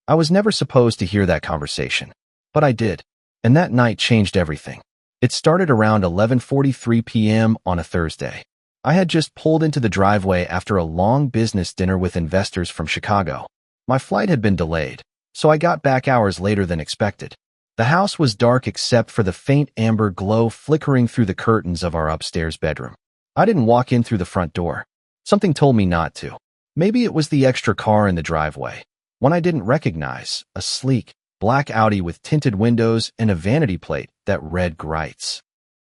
I was never supposed to hear that conversation, but I did, and that night changed everything. It started around 11:43 p.m. on a Thursday. I had just pulled into the driveway after a long business dinner with investors from Chicago. My flight had been delayed, so I got back hours later than expected. The house was dark except for the faint amber glow flickering through the curtains of our upstairs bedroom. I didn't walk in through the front door. Something told me not to. Maybe it was the extra car in the driveway, one I didn't recognize, a sleek, black Audi with tinted windows and a vanity plate that read Greitz.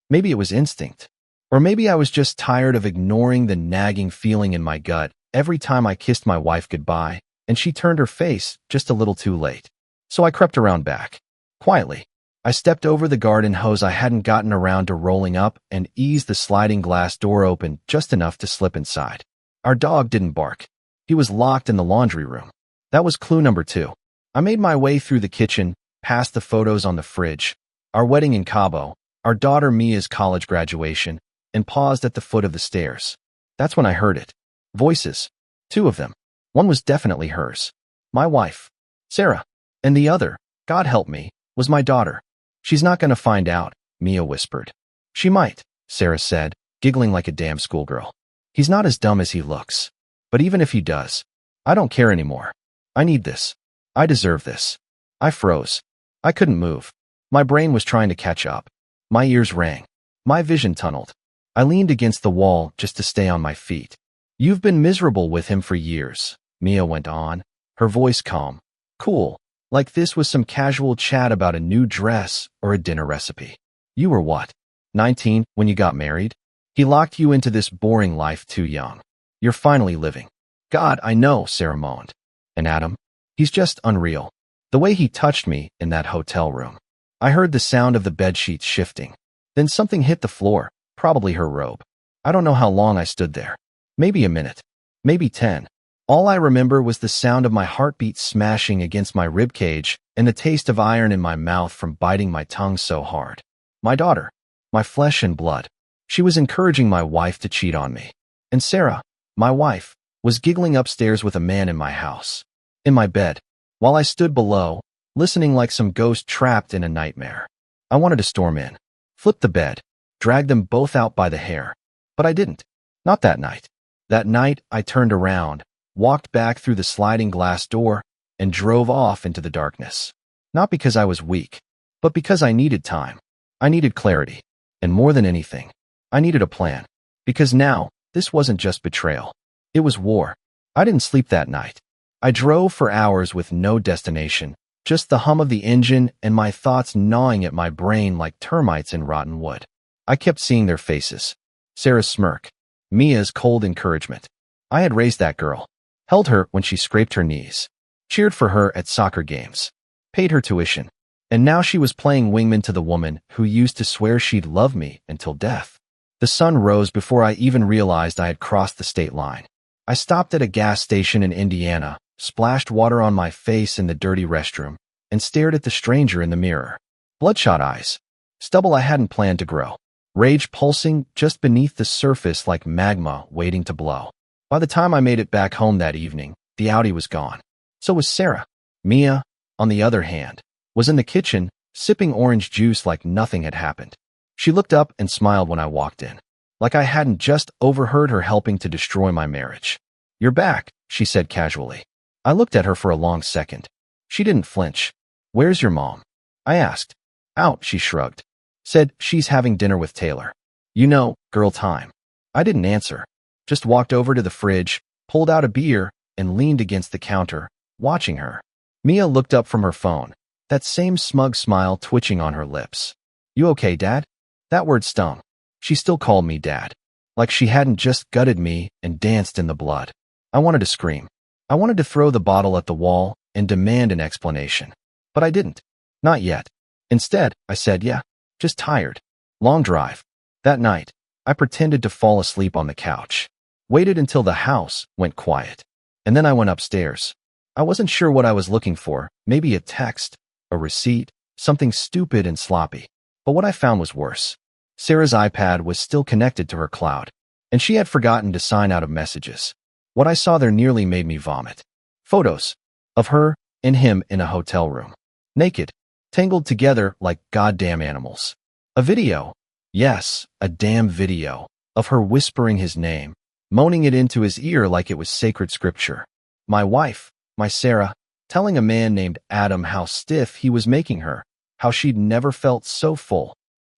Maybe it was instinct. Or maybe I was just tired of ignoring the nagging feeling in my gut every time I kissed my wife goodbye, and she turned her face just a little too late. So I crept around back. Quietly, I stepped over the garden hose I hadn't gotten around to rolling up and eased the sliding glass door open just enough to slip inside. Our dog didn't bark. He was locked in the laundry room. That was clue number 2. I made my way through the kitchen, past the photos on the fridge, our wedding in Cabo, our daughter Mia's college graduation, and paused at the foot of the stairs. That's when I heard it. Voices. 2 of them. One was definitely hers. My wife, Sarah. And the other, God help me, was my daughter. She's not going to find out, Mia whispered. She might, Sarah said, giggling like a damn schoolgirl. He's not as dumb as he looks. But even if he does, I don't care anymore. I need this. I deserve this. I froze. I couldn't move. My brain was trying to catch up. My ears rang. My vision tunneled. I leaned against the wall just to stay on my feet. You've been miserable with him for years, Mia went on, her voice calm. Cool, like this was some casual chat about a new dress or a dinner recipe. You were what, 19 when you got married? He locked you into this boring life too young. You're finally living. God, I know, Sarah moaned. And Adam? He's just unreal. The way he touched me in that hotel room. I heard the sound of the bedsheets shifting. Then something hit the floor. Probably her robe. I don't know how long I stood there. Maybe a minute. Maybe 10. All I remember was the sound of my heartbeat smashing against my ribcage and the taste of iron in my mouth from biting my tongue so hard. My daughter. My flesh and blood. She was encouraging my wife to cheat on me. And Sarah, my wife, was giggling upstairs with a man in my house. In my bed. While I stood below, listening like some ghost trapped in a nightmare. I wanted to storm in. Flip the bed. Drag them both out by the hair. But I didn't. Not that night. That night, I turned around, walked back through the sliding glass door, and drove off into the darkness. Not because I was weak, but because I needed time. I needed clarity. And more than anything, I needed a plan. Because now, this wasn't just betrayal. It was war. I didn't sleep that night. I drove for hours with no destination, just the hum of the engine and my thoughts gnawing at my brain like termites in rotten wood. I kept seeing their faces. Sarah's smirk. Mia's cold encouragement. I had raised that girl. Held her when she scraped her knees. Cheered for her at soccer games. Paid her tuition. And now she was playing wingman to the woman who used to swear she'd love me until death. The sun rose before I even realized I had crossed the state line. I stopped at a gas station in Indiana, splashed water on my face in the dirty restroom, and stared at the stranger in the mirror. Bloodshot eyes. Stubble I hadn't planned to grow. Rage pulsing just beneath the surface like magma waiting to blow. By the time I made it back home that evening, the Audi was gone. So was Sarah. Mia, on the other hand, was in the kitchen, sipping orange juice like nothing had happened. She looked up and smiled when I walked in, like I hadn't just overheard her helping to destroy my marriage. You're back, she said casually. I looked at her for a long second. She didn't flinch. Where's your mom? I asked. Out, she shrugged. Said she's having dinner with Taylor. You know, girl time. I didn't answer. Just walked over to the fridge, pulled out a beer, and leaned against the counter, watching her. Mia looked up from her phone, that same smug smile twitching on her lips. You okay, Dad? That word stung. She still called me Dad. Like she hadn't just gutted me and danced in the blood. I wanted to scream. I wanted to throw the bottle at the wall and demand an explanation. But I didn't. Not yet. Instead, I said, yeah. Just tired. Long drive. That night, I pretended to fall asleep on the couch. Waited until the house went quiet. And then I went upstairs. I wasn't sure what I was looking for. Maybe a text, a receipt, something stupid and sloppy. But what I found was worse. Sarah's iPad was still connected to her cloud, and she had forgotten to sign out of messages. What I saw there nearly made me vomit. Photos. Of her, and him in a hotel room. Naked, tangled together like goddamn animals. A video. Yes, a damn video of her whispering his name, moaning it into his ear like it was sacred scripture. My wife, my Sarah, telling a man named Adam how stiff he was making her, how she'd never felt so full.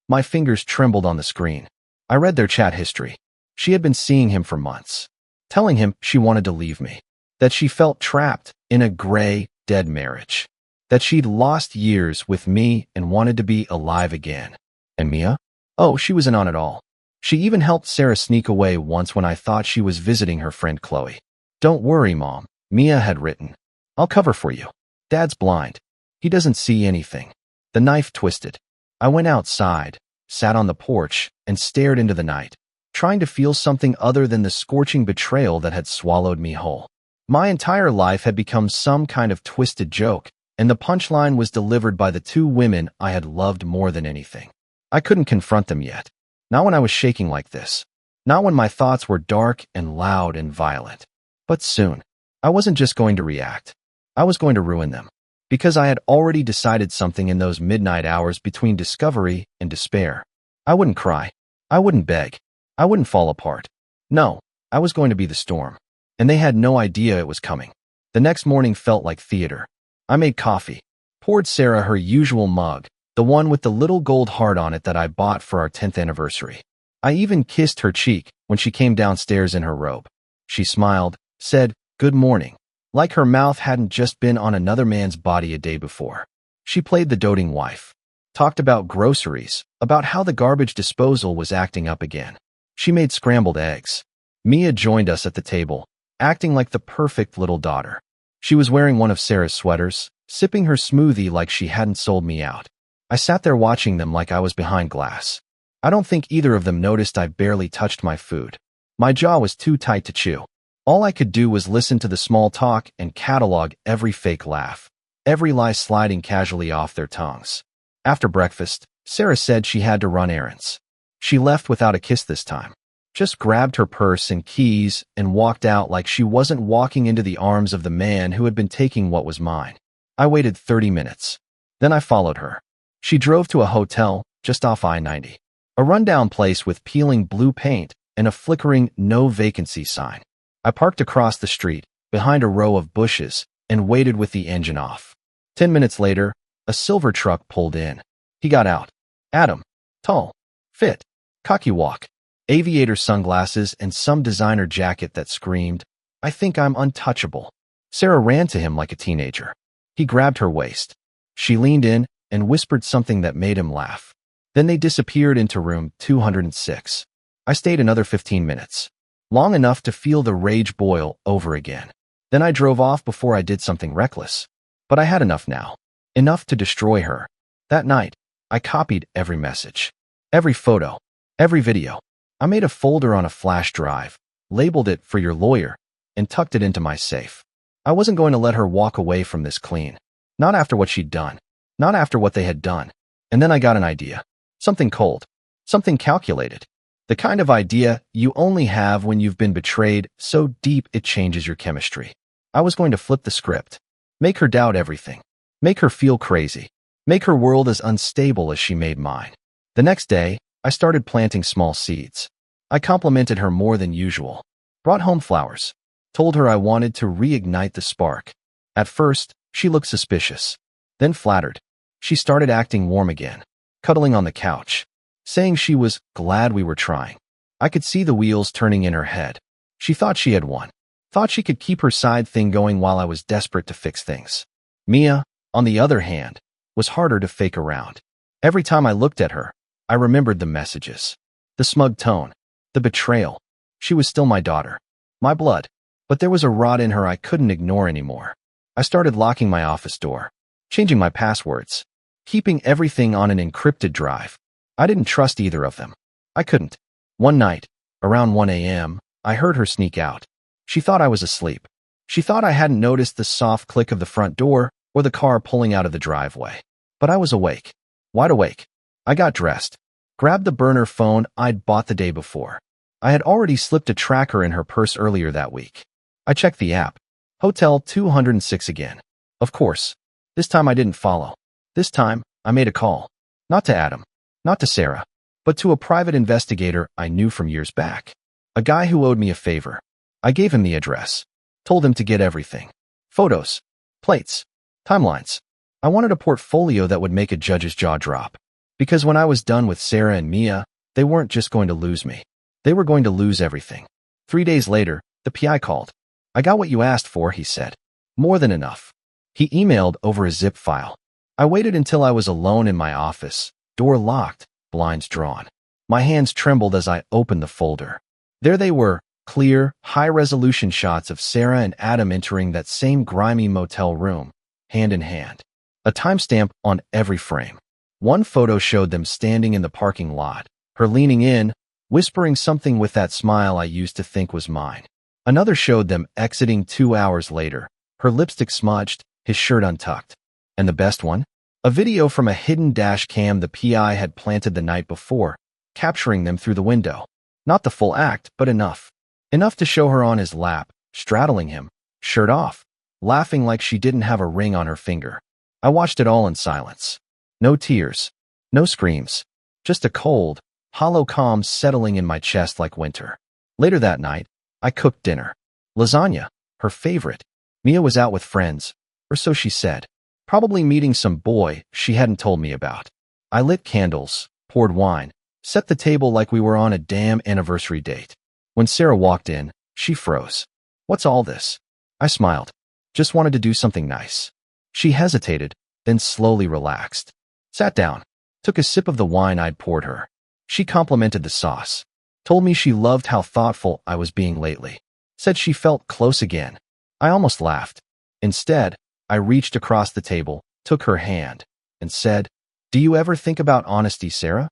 My fingers trembled on the screen. I read their chat history. She had been seeing him for months, telling him she wanted to leave me, that she felt trapped in a gray, dead marriage, that she'd lost years with me and wanted to be alive again. And Mia? Oh, she wasn't on at all. She even helped Sarah sneak away once when I thought she was visiting her friend Chloe. Don't worry, Mom, Mia had written. I'll cover for you. Dad's blind. He doesn't see anything. The knife twisted. I went outside, sat on the porch, and stared into the night, trying to feel something other than the scorching betrayal that had swallowed me whole. My entire life had become some kind of twisted joke, and the punchline was delivered by the two women I had loved more than anything. I couldn't confront them yet. Not when I was shaking like this. Not when my thoughts were dark and loud and violent. But soon. I wasn't just going to react. I was going to ruin them. Because I had already decided something in those midnight hours between discovery and despair. I wouldn't cry. I wouldn't beg. I wouldn't fall apart. No, I was going to be the storm. And they had no idea it was coming. The next morning felt like theater. I made coffee. Poured Sarah her usual mug, the one with the little gold heart on it that I bought for our 10th anniversary. I even kissed her cheek when she came downstairs in her robe. She smiled, said, "Good morning," like her mouth hadn't just been on another man's body a day before. She played the doting wife. Talked about groceries, about how the garbage disposal was acting up again. She made scrambled eggs. Mia joined us at the table, acting like the perfect little daughter. She was wearing one of Sarah's sweaters, sipping her smoothie like she hadn't sold me out. I sat there watching them like I was behind glass. I don't think either of them noticed I barely touched my food. My jaw was too tight to chew. All I could do was listen to the small talk and catalog every fake laugh, every lie sliding casually off their tongues. After breakfast, Sarah said she had to run errands. She left without a kiss this time. Just grabbed her purse and keys and walked out like she wasn't walking into the arms of the man who had been taking what was mine. I waited 30 minutes. Then I followed her. She drove to a hotel just off I-90, a rundown place with peeling blue paint and a flickering no vacancy sign. I parked across the street, behind a row of bushes, and waited with the engine off. 10 minutes later, a silver truck pulled in. He got out. Adam. Tall. Fit. Cocky walk. Aviator sunglasses and some designer jacket that screamed, "I think I'm untouchable." Sarah ran to him like a teenager. He grabbed her waist. She leaned in and whispered something that made him laugh. Then they disappeared into room 206. I stayed another 15 minutes. Long enough to feel the rage boil over again. Then I drove off before I did something reckless. But I had enough now. Enough to destroy her. That night, I copied every message. Every photo. Every video. I made a folder on a flash drive, labeled it "For Your Lawyer," and tucked it into my safe. I wasn't going to let her walk away from this clean. Not after what she'd done. Not after what they had done. And then I got an idea. Something cold. Something calculated. The kind of idea you only have when you've been betrayed so deep it changes your chemistry. I was going to flip the script. Make her doubt everything. Make her feel crazy. Make her world as unstable as she made mine. The next day, I started planting small seeds. I complimented her more than usual. Brought home flowers. Told her I wanted to reignite the spark. At first, she looked suspicious. Then flattered. She started acting warm again. Cuddling on the couch. Saying she was glad we were trying. I could see the wheels turning in her head. She thought she had won. Thought she could keep her side thing going while I was desperate to fix things. Mia, on the other hand, was harder to fake around. Every time I looked at her, I remembered the messages. The smug tone. The betrayal. She was still my daughter. My blood. But there was a rot in her I couldn't ignore anymore. I started locking my office door. Changing my passwords. Keeping everything on an encrypted drive. I didn't trust either of them. I couldn't. One night, around 1 a.m., I heard her sneak out. She thought I was asleep. She thought I hadn't noticed the soft click of the front door or the car pulling out of the driveway. But I was awake. Wide awake. I got dressed. Grabbed the burner phone I'd bought the day before. I had already slipped a tracker in her purse earlier that week. I checked the app. Hotel 206 again. Of course. This time I didn't follow. This time, I made a call. Not to Adam. Not to Sarah. But to a private investigator I knew from years back. A guy who owed me a favor. I gave him the address. Told him to get everything. Photos. Plates. Timelines. I wanted a portfolio that would make a judge's jaw drop. Because when I was done with Sarah and Mia, they weren't just going to lose me. They were going to lose everything. 3 days later, the PI called. I got what you asked for, he said. More than enough. He emailed over a zip file. I waited until I was alone in my office, door locked, blinds drawn. My hands trembled as I opened the folder. There they were, clear, high-resolution shots of Sarah and Adam entering that same grimy motel room, hand in hand. A timestamp on every frame. One photo showed them standing in the parking lot, her leaning in, whispering something with that smile I used to think was mine. Another showed them exiting 2 hours later, her lipstick smudged, his shirt untucked. And the best one? A video from a hidden dash cam the PI had planted the night before, capturing them through the window. Not the full act, but enough. Enough to show her on his lap, straddling him, shirt off, laughing like she didn't have a ring on her finger. I watched it all in silence. No tears. No screams. Just a cold, hollow calm settling in my chest like winter. Later that night, I cooked dinner. Lasagna, her favorite. Mia was out with friends, or so she said. Probably meeting some boy she hadn't told me about. I lit candles, poured wine, set the table like we were on a damn anniversary date. When Sarah walked in, she froze. What's all this? I smiled. Just wanted to do something nice. She hesitated, then slowly relaxed. Sat down, took a sip of the wine I'd poured her. She complimented the sauce. Told me she loved how thoughtful I was being lately. Said she felt close again. I almost laughed. Instead, I reached across the table, took her hand, and said, "Do you ever think about honesty, Sarah?"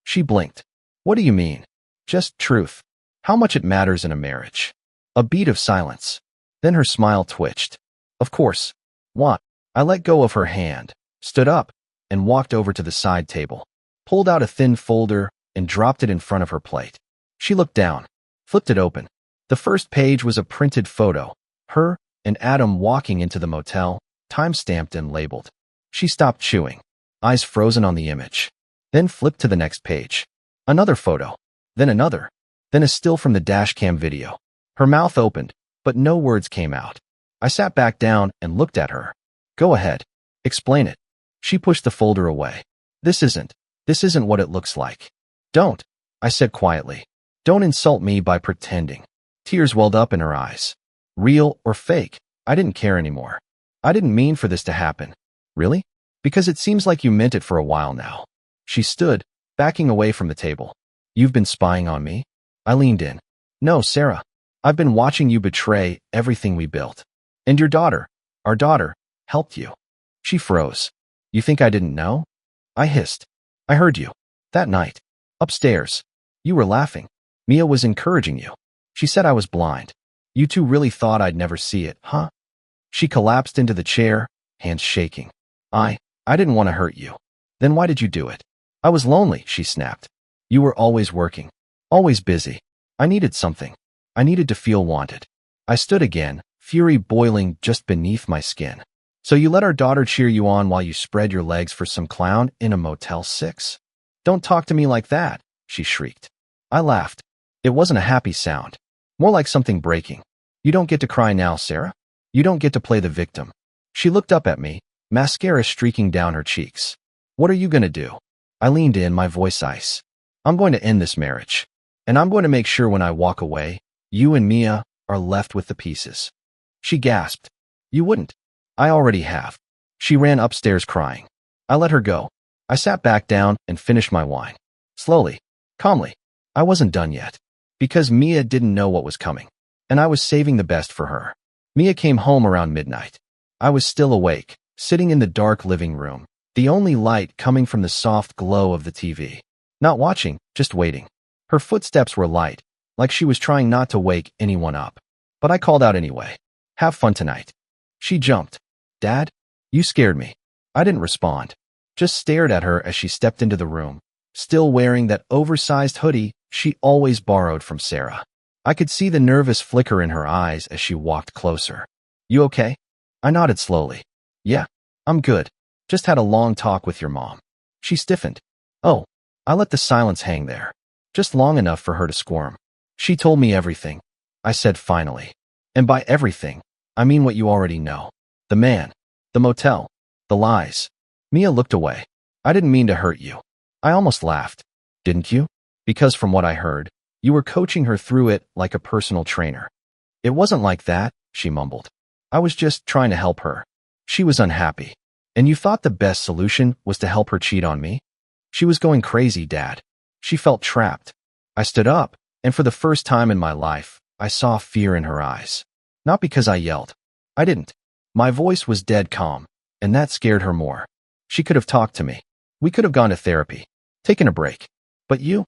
She blinked. What do you mean? Just truth. How much it matters in a marriage. A beat of silence. Then her smile twitched. Of course. What? I let go of her hand, stood up, and walked over to the side table. Pulled out a thin folder and dropped it in front of her plate. She looked down, flipped it open. The first page was a printed photo. Her and Adam walking into the motel, time-stamped and labeled. She stopped chewing, eyes frozen on the image. Then flipped to the next page. Another photo. Then another. Then a still from the dashcam video. Her mouth opened, but no words came out. I sat back down and looked at her. Go ahead. Explain it. She pushed the folder away. This isn't what it looks like. Don't, I said quietly. Don't insult me by pretending. Tears welled up in her eyes. Real or fake, I didn't care anymore. I didn't mean for this to happen. Really? Because it seems like you meant it for a while now. She stood, backing away from the table. You've been spying on me? I leaned in. No, Sarah. I've been watching you betray everything we built. And your daughter, our daughter, helped you. She froze. You think I didn't know? I hissed. I heard you. That night. Upstairs. You were laughing. Mia was encouraging you. She said I was blind. You two really thought I'd never see it, huh? She collapsed into the chair, hands shaking. I didn't want to hurt you. Then why did you do it? I was lonely, she snapped. You were always working. Always busy. I needed something. I needed to feel wanted. I stood again, fury boiling just beneath my skin. So you let our daughter cheer you on while you spread your legs for some clown in a Motel 6? Don't talk to me like that, she shrieked. I laughed. It wasn't a happy sound. More like something breaking. You don't get to cry now, Sarah. You don't get to play the victim. She looked up at me, mascara streaking down her cheeks. What are you going to do? I leaned in, my voice ice. I'm going to end this marriage. And I'm going to make sure when I walk away, you and Mia are left with the pieces. She gasped. You wouldn't. I already have. She ran upstairs crying. I let her go. I sat back down and finished my wine. Slowly, calmly. I wasn't done yet. Because Mia didn't know what was coming. And I was saving the best for her. Mia came home around midnight. I was still awake, sitting in the dark living room, the only light coming from the soft glow of the TV. Not watching, just waiting. Her footsteps were light, like she was trying not to wake anyone up. But I called out anyway. Have fun tonight. She jumped. Dad? You scared me. I didn't respond. Just stared at her as she stepped into the room, still wearing that oversized hoodie she always borrowed from Sarah. I could see the nervous flicker in her eyes as she walked closer. You okay? I nodded slowly. Yeah, I'm good. Just had a long talk with your mom. She stiffened. Oh, I let the silence hang there. Just long enough for her to squirm. She told me everything. I said finally. And by everything, I mean what you already know. The man, the motel, the lies. Mia looked away. I didn't mean to hurt you. I almost laughed. Didn't you? Because from what I heard, you were coaching her through it like a personal trainer. It wasn't like that, she mumbled. I was just trying to help her. She was unhappy. And you thought the best solution was to help her cheat on me? She was going crazy, Dad. She felt trapped. I stood up, and for the first time in my life, I saw fear in her eyes. Not because I yelled. I didn't. My voice was dead calm, and that scared her more. She could have talked to me. We could have gone to therapy, taken a break. But you?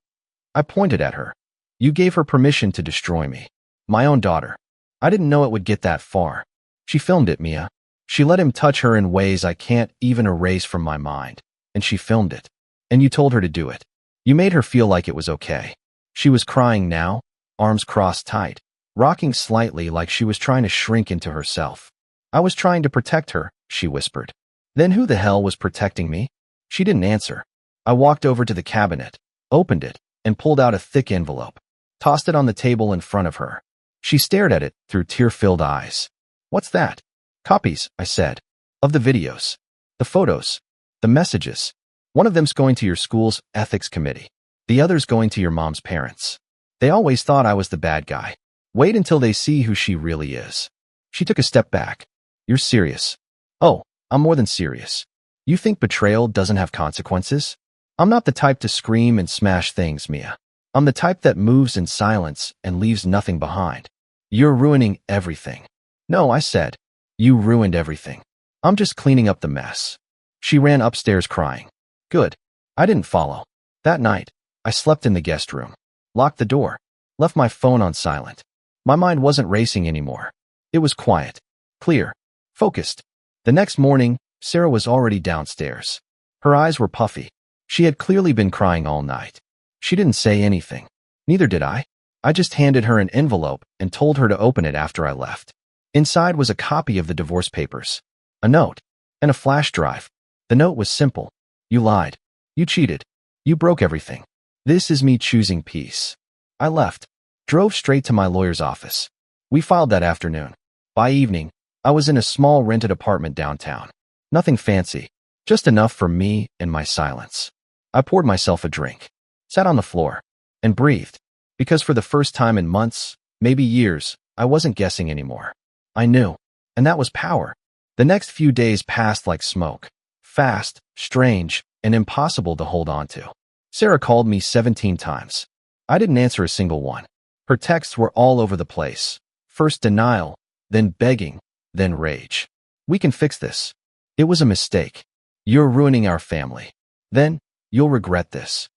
I pointed at her. You gave her permission to destroy me. My own daughter. I didn't know it would get that far. She filmed it, Mia. She let him touch her in ways I can't even erase from my mind. And she filmed it. And you told her to do it. You made her feel like it was okay. She was crying now, arms crossed tight, rocking slightly like she was trying to shrink into herself. I was trying to protect her, she whispered. Then who the hell was protecting me? She didn't answer. I walked over to the cabinet, opened it, and pulled out a thick envelope, tossed it on the table in front of her. She stared at it through tear-filled eyes. What's that? Copies, I said, of the videos, the photos, the messages. One of them's going to your school's ethics committee. The other's going to your mom's parents. They always thought I was the bad guy. Wait until they see who she really is. She took a step back. You're serious. Oh, I'm more than serious. You think betrayal doesn't have consequences? I'm not the type to scream and smash things, Mia. I'm the type that moves in silence and leaves nothing behind. You're ruining everything. No, I said. You ruined everything. I'm just cleaning up the mess. She ran upstairs crying. Good. I didn't follow. That night, I slept in the guest room, locked the door, left my phone on silent. My mind wasn't racing anymore. It was quiet, clear, focused. The next morning, Sarah was already downstairs. Her eyes were puffy. She had clearly been crying all night. She didn't say anything. Neither did I. I just handed her an envelope and told her to open it after I left. Inside was a copy of the divorce papers, a note, and a flash drive. The note was simple. You lied. You cheated. You broke everything. This is me choosing peace. I left, drove straight to my lawyer's office. We filed that afternoon. By evening, I was in a small rented apartment downtown. Nothing fancy, just enough for me and my silence. I poured myself a drink, sat on the floor, and breathed, because for the first time in months, maybe years, I wasn't guessing anymore. I knew, and that was power. The next few days passed like smoke, fast, strange, and impossible to hold on to. Sarah called me 17 times. I didn't answer a single one. Her texts were all over the place. First denial, then begging, then rage. We can fix this. It was a mistake. You're ruining our family. Then, you'll regret this.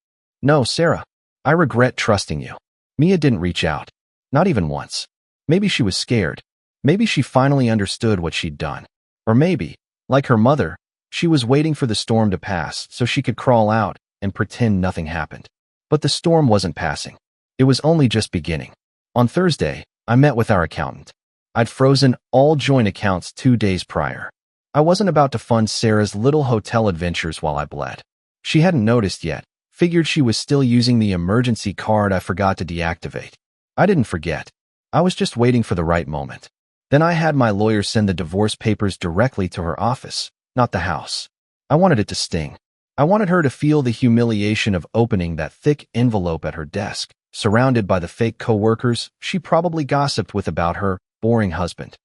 No, Sarah. I regret trusting you. Mia didn't reach out. Not even once. Maybe she was scared. Maybe she finally understood what she'd done. Or maybe, like her mother, she was waiting for the storm to pass so she could crawl out and pretend nothing happened. But the storm wasn't passing. It was only just beginning. On Thursday, I met with our accountant. I'd frozen all joint accounts 2 days prior. I wasn't about to fund Sarah's little hotel adventures while I bled. She hadn't noticed yet, figured she was still using the emergency card I forgot to deactivate. I didn't forget. I was just waiting for the right moment. Then I had my lawyer send the divorce papers directly to her office, not the house. I wanted it to sting. I wanted her to feel the humiliation of opening that thick envelope at her desk, surrounded by the fake coworkers she probably gossiped with about her boring husband.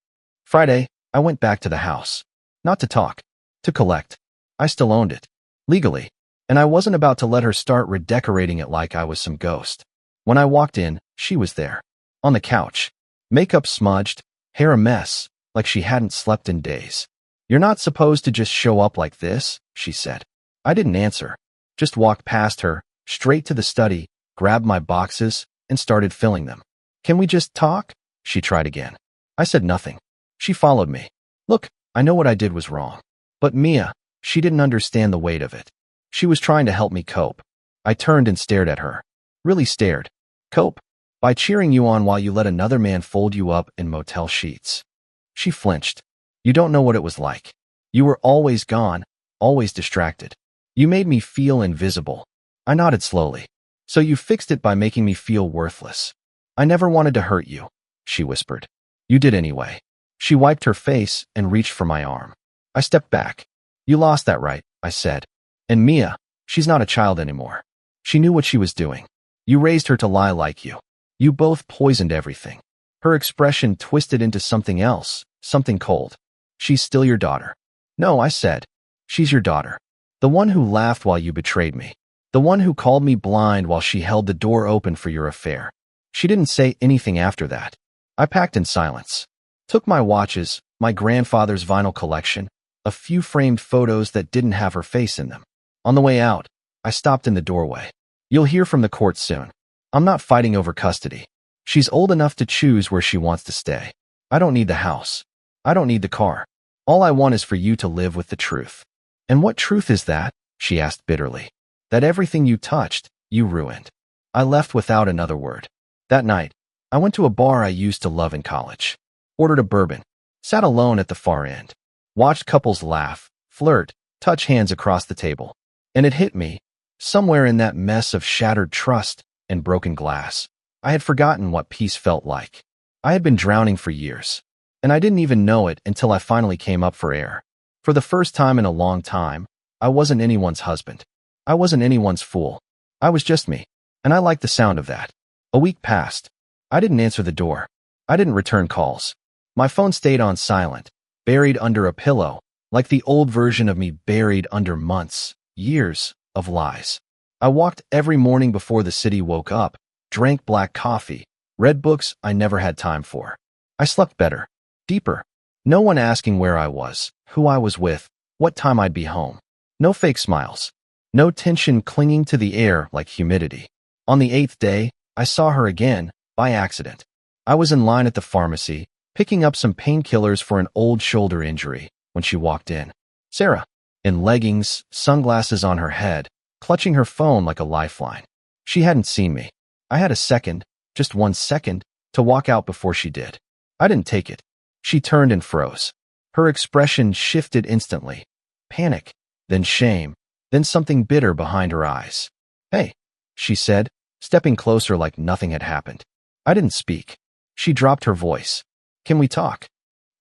Friday, I went back to the house. Not to talk, to collect. I still owned it, legally, and I wasn't about to let her start redecorating it like I was some ghost. When I walked in, she was there, on the couch, makeup smudged, hair a mess, like she hadn't slept in days. You're not supposed to just show up like this, she said. I didn't answer, just walked past her, straight to the study, grabbed my boxes, and started filling them. Can we just talk? She tried again. I said nothing. She followed me. Look, I know what I did was wrong. But Mia, she didn't understand the weight of it. She was trying to help me cope. I turned and stared at her. Really stared. Cope? By cheering you on while you let another man fold you up in motel sheets. She flinched. You don't know what it was like. You were always gone, always distracted. You made me feel invisible. I nodded slowly. So you fixed it by making me feel worthless. I never wanted to hurt you, she whispered. You did anyway. She wiped her face and reached for my arm. I stepped back. You lost that right, I said. And Mia, she's not a child anymore. She knew what she was doing. You raised her to lie like you. You both poisoned everything. Her expression twisted into something else, something cold. She's still your daughter. No, I said. She's your daughter. The one who laughed while you betrayed me. The one who called me blind while she held the door open for your affair. She didn't say anything after that. I packed in silence. Took my watches, my grandfather's vinyl collection, a few framed photos that didn't have her face in them. On the way out, I stopped in the doorway. You'll hear from the court soon. I'm not fighting over custody. She's old enough to choose where she wants to stay. I don't need the house. I don't need the car. All I want is for you to live with the truth. And what truth is that? She asked bitterly. That everything you touched, you ruined. I left without another word. That night, I went to a bar I used to love in college. Ordered a bourbon. Sat alone at the far end. Watched couples laugh, flirt, touch hands across the table. And it hit me, somewhere in that mess of shattered trust and broken glass, I had forgotten what peace felt like. I had been drowning for years, and I didn't even know it until I finally came up for air. For the first time in a long time, I wasn't anyone's husband. I wasn't anyone's fool. I was just me, and I liked the sound of that. A week passed. I didn't answer the door. I didn't return calls. My phone stayed on silent, buried under a pillow, like the old version of me buried under months, years of lies. I walked every morning before the city woke up, drank black coffee, read books I never had time for. I slept better, deeper. No one asking where I was, who I was with, what time I'd be home. No fake smiles. No tension clinging to the air like humidity. On the 8th day, I saw her again, by accident. I was in line at the pharmacy, picking up some painkillers for an old shoulder injury, when she walked in. Sarah, in leggings, sunglasses on her head, clutching her phone like a lifeline. She hadn't seen me. I had a second, just 1 second, to walk out before she did. I didn't take it. She turned and froze. Her expression shifted instantly. Panic, then shame, then something bitter behind her eyes. Hey, she said, stepping closer like nothing had happened. I didn't speak. She dropped her voice. Can we talk?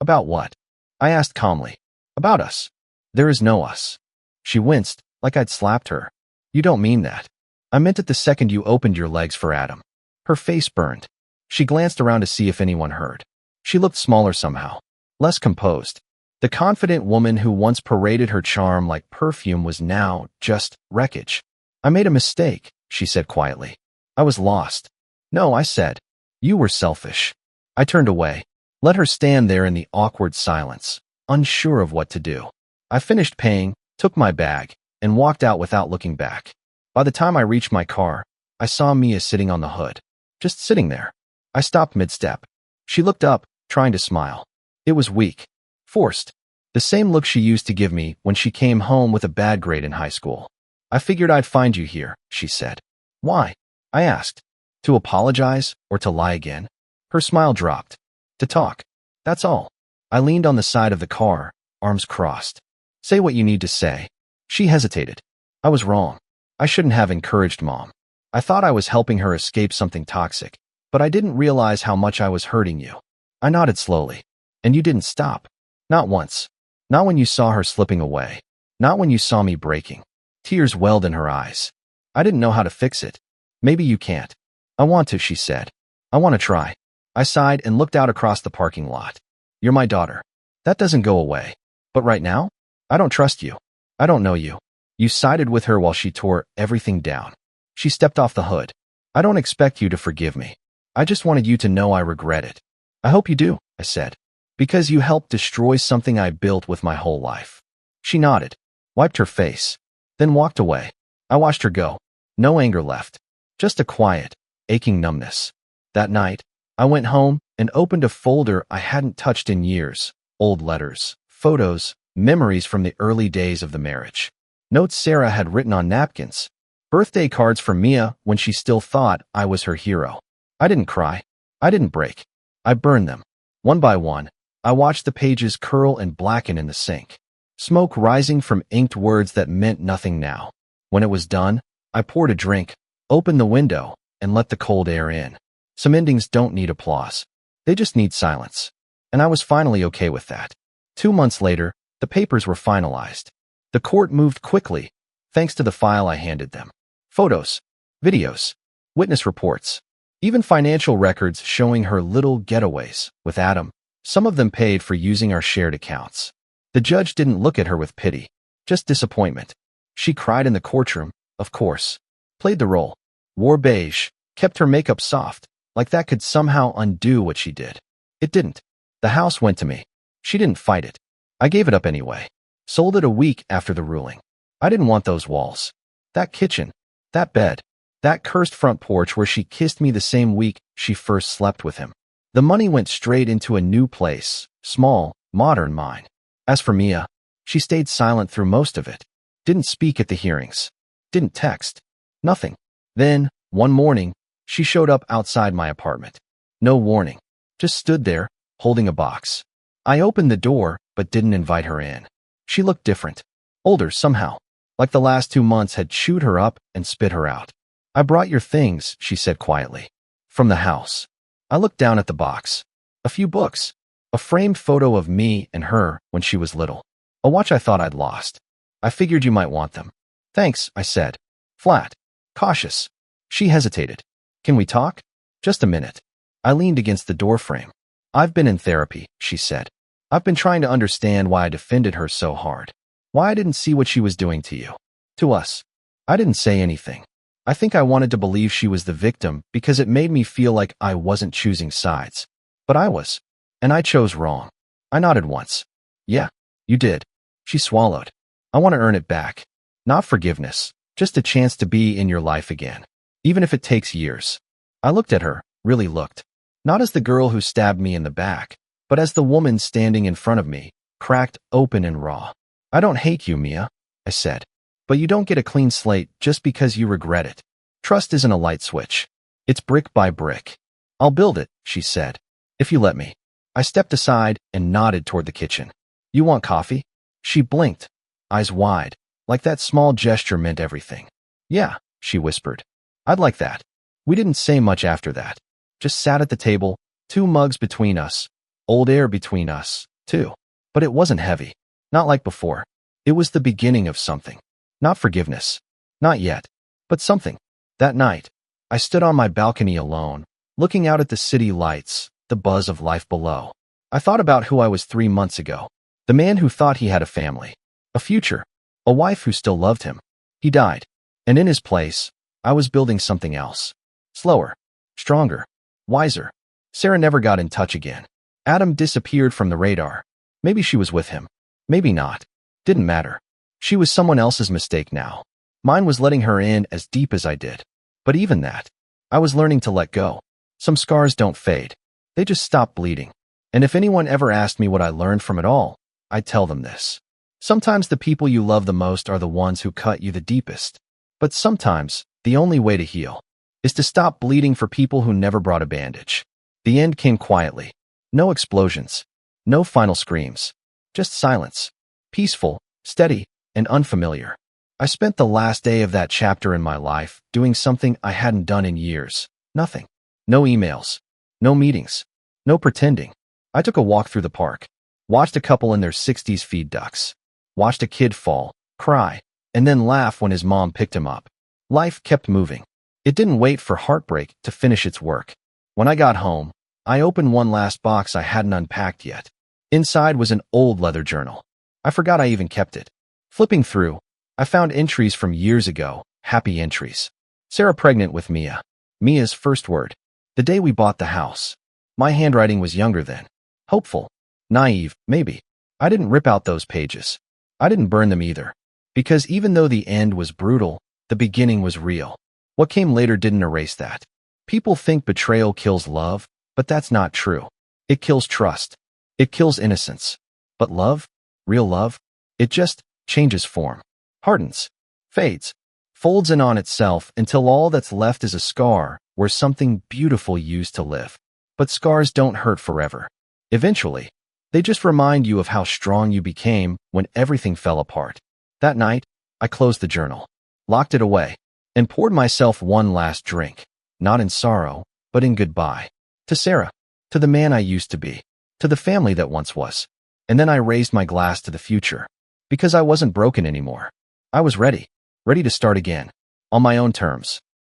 About what? I asked calmly. About us. There is no us. She winced, like I'd slapped her. You don't mean that. I meant it the second you opened your legs for Adam. Her face burned. She glanced around to see if anyone heard. She looked smaller somehow, less composed. The confident woman who once paraded her charm like perfume was now just wreckage. I made a mistake, she said quietly. I was lost. No, I said. You were selfish. I turned away, let her stand there in the awkward silence, unsure of what to do. I finished paying, took my bag, and walked out without looking back. By the time I reached my car, I saw Mia sitting on the hood, just sitting there. I stopped mid-step. She looked up, trying to smile. It was weak, forced. The same look she used to give me when she came home with a bad grade in high school. I figured I'd find you here, she said. Why? I asked. To apologize or to lie again? Her smile dropped. To talk. That's all. I leaned on the side of the car, arms crossed. Say what you need to say. She hesitated. I was wrong. I shouldn't have encouraged Mom. I thought I was helping her escape something toxic, but I didn't realize how much I was hurting you. I nodded slowly. And you didn't stop. Not once. Not when you saw her slipping away. Not when you saw me breaking. Tears welled in her eyes. I didn't know how to fix it. Maybe you can't. I want to, she said. I want to try. I sighed and looked out across the parking lot. You're my daughter. That doesn't go away. But right now, I don't trust you. I don't know you. You sided with her while she tore everything down. She stepped off the hood. I don't expect you to forgive me. I just wanted you to know I regret it. I hope you do, I said. Because you helped destroy something I built with my whole life. She nodded, wiped her face, then walked away. I watched her go. No anger left. Just a quiet, aching numbness. That night, I went home and opened a folder I hadn't touched in years. Old letters, photos, memories from the early days of the marriage. Notes Sarah had written on napkins. Birthday cards from Mia when she still thought I was her hero. I didn't cry. I didn't break. I burned them. One by one, I watched the pages curl and blacken in the sink. smoke rising from inked words that meant nothing now. When it was done, I poured a drink, opened the window, and let the cold air in. Some endings don't need applause. They just need silence. And I was finally okay with that. 2 months later, the papers were finalized. The court moved quickly, thanks to the file I handed them. Photos, videos, witness reports, even financial records showing her little getaways with Adam. Some of them paid for using our shared accounts. The judge didn't look at her with pity, just disappointment. She cried in the courtroom, of course. Played the role. Wore beige, kept her makeup soft, like that could somehow undo what she did. It didn't. The house went to me. She didn't fight it. I gave it up anyway. Sold it a week after the ruling. I didn't want those walls. That kitchen. That bed. That cursed front porch where she kissed me the same week she first slept with him. The money went straight into a new place, small, modern mine. As for Mia, she stayed silent through most of it. Didn't speak at the hearings. Didn't text. Nothing. Then, one morning, she showed up outside my apartment. No warning. Just stood there, holding a box. I opened the door, but didn't invite her in. She looked different. Older somehow. Like the last 2 months had chewed her up and spit her out. I brought your things, she said quietly. From the house. I looked down at the box. A few books. A framed photo of me and her when she was little. A watch I thought I'd lost. I figured you might want them. Thanks, I said. Flat. Cautious. She hesitated. Can we talk? Just a minute. I leaned against the doorframe. I've been in therapy, she said. I've been trying to understand why I defended her so hard. Why I didn't see what she was doing to you. To us. I didn't say anything. I think I wanted to believe she was the victim because it made me feel like I wasn't choosing sides. But I was. And I chose wrong. I nodded once. Yeah, you did. She swallowed. I want to earn it back. Not forgiveness, just a chance to be in your life again. Even if it takes years. I looked at her, really looked. Not as the girl who stabbed me in the back, but as the woman standing in front of me, cracked, open, and raw. I don't hate you, Mia, I said. But you don't get a clean slate just because you regret it. Trust isn't a light switch. It's brick by brick. I'll build it, she said. If you let me. I stepped aside and nodded toward the kitchen. You want coffee? She blinked, eyes wide, like that small gesture meant everything. Yeah, she whispered. I'd like that. We didn't say much after that. Just sat at the table, 2 mugs between us, old air between us, too. But it wasn't heavy. Not like before. It was the beginning of something. Not forgiveness. Not yet. But something. That night, I stood on my balcony alone, looking out at the city lights, the buzz of life below. I thought about who I was 3 months ago. The man who thought he had a family, a future, a wife who still loved him. He died. And in his place, I was building something else. Slower, stronger, wiser. Sarah never got in touch again. Adam disappeared from the radar. Maybe she was with him. Maybe not. Didn't matter. She was someone else's mistake now. Mine was letting her in as deep as I did. But even that, I was learning to let go. Some scars don't fade. They just stop bleeding. And if anyone ever asked me what I learned from it all, I'd tell them this. Sometimes the people you love the most are the ones who cut you the deepest. But sometimes, the only way to heal is to stop bleeding for people who never brought a bandage. The end came quietly. No explosions. No final screams. Just silence. Peaceful, steady, and unfamiliar. I spent the last day of that chapter in my life doing something I hadn't done in years. Nothing. No emails. No meetings. No pretending. I took a walk through the park. Watched a couple in their 60s feed ducks. Watched a kid fall, cry, and then laugh when his mom picked him up. Life kept moving. It didn't wait for heartbreak to finish its work. When I got home, I opened one last box I hadn't unpacked yet. Inside was an old leather journal. I forgot I even kept it. Flipping through, I found entries from years ago, happy entries. Sarah pregnant with Mia. Mia's first word. The day we bought the house. My handwriting was younger then. Hopeful. Naive, maybe. I didn't rip out those pages. I didn't burn them either. Because even though the end was brutal, the beginning was real. What came later didn't erase that. People think betrayal kills love, but that's not true. It kills trust. It kills innocence. But love, real love, it just changes form. Hardens. Fades. Folds in on itself until all that's left is a scar where something beautiful used to live. But scars don't hurt forever. Eventually, They just remind you of how strong you became when everything fell apart. That night, I closed the journal, locked it away, and poured myself one last drink, not in sorrow, but in goodbye. To Sarah, to the man I used to be, to the family that once was. And then I raised my glass to the future, because I wasn't broken anymore. I was ready to start again, on my own terms.